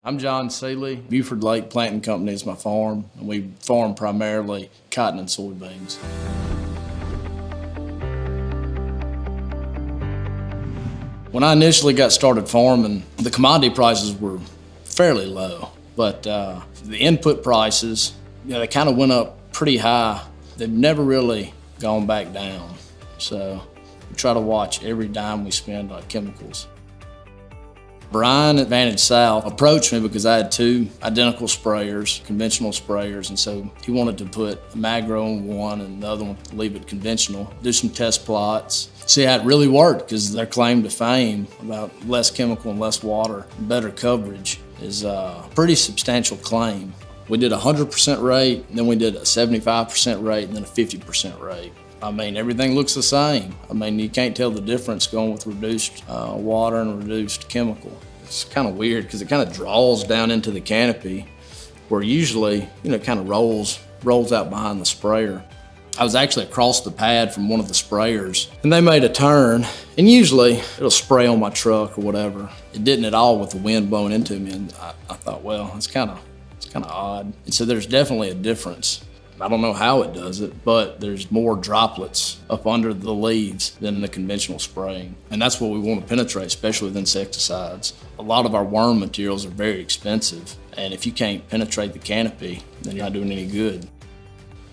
I'm John Seeley. Buford Lake Planting Company is my farm, and we farm primarily cotton and soybeans. When I initially got started farming, the commodity prices were fairly low, but the input prices, they kind of went up pretty high. They've never really gone back down. So we try to watch every dime we spend on chemicals. Brian at Vantage South approached me because I had two identical sprayers, conventional sprayers, and so he wanted to put a Magro on one and the other one leave it conventional, do some test plots, see how it really worked, because their claim to fame about less chemical and less water, better coverage is a pretty substantial claim. We did a 100% rate, then we did a 75% rate, and then a 50% rate. I mean, everything looks the same. I mean, you can't tell the difference going with reduced water and reduced chemical. It's kind of weird because it kind of draws down into the canopy where usually, it kind of rolls out behind the sprayer. I was actually across the pad from one of the sprayers and they made a turn, and usually it'll spray on my truck or whatever. It didn't at all with the wind blowing into me, and I thought, well, it's kind of odd. And so there's definitely a difference. I don't know how it does it, but there's more droplets up under the leaves than the conventional spraying. And that's what we want to penetrate, especially with insecticides. A lot of our worm materials are very expensive, and if you can't penetrate the canopy, then you're not doing any good.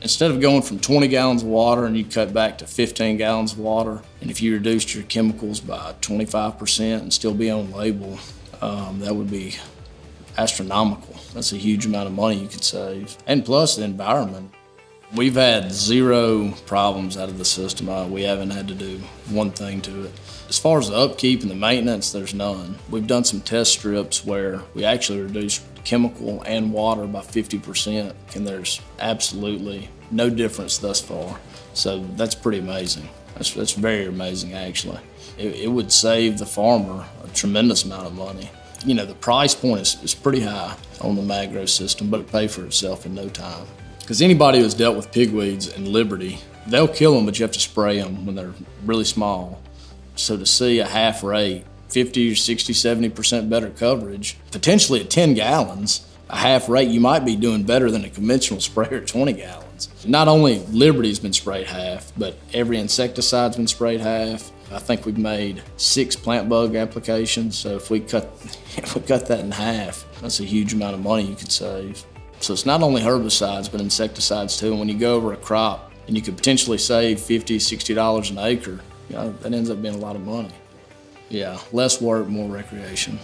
Instead of going from 20 gallons of water and you cut back to 15 gallons of water, and if you reduced your chemicals by 25% and still be on label, that would be astronomical. That's a huge amount of money you could save. And plus the environment. We've had zero problems out of the system. We haven't had to do one thing to it. As far as the upkeep and the maintenance, there's none. We've done some test strips where we actually reduced chemical and water by 50%, and there's absolutely no difference thus far. So that's pretty amazing. That's very amazing, actually. It would save the farmer a tremendous amount of money. The price point is pretty high on the Magro system, but it pays for itself in no time. Because anybody who's dealt with pigweeds and Liberty, they'll kill them, but you have to spray them when they're really small. So to see a half rate, 50 or 60, 70% better coverage, potentially at 10 gallons, a half rate, you might be doing better than a conventional sprayer at 20 gallons. Not only Liberty's been sprayed half, but every insecticide's been sprayed half. I think we've made 6 plant bug applications, so if we cut that in half, that's a huge amount of money you could save. So it's not only herbicides, but insecticides too. And when you go over a crop and you could potentially save $50, $60 an acre, that ends up being a lot of money. Yeah, less work, more recreation.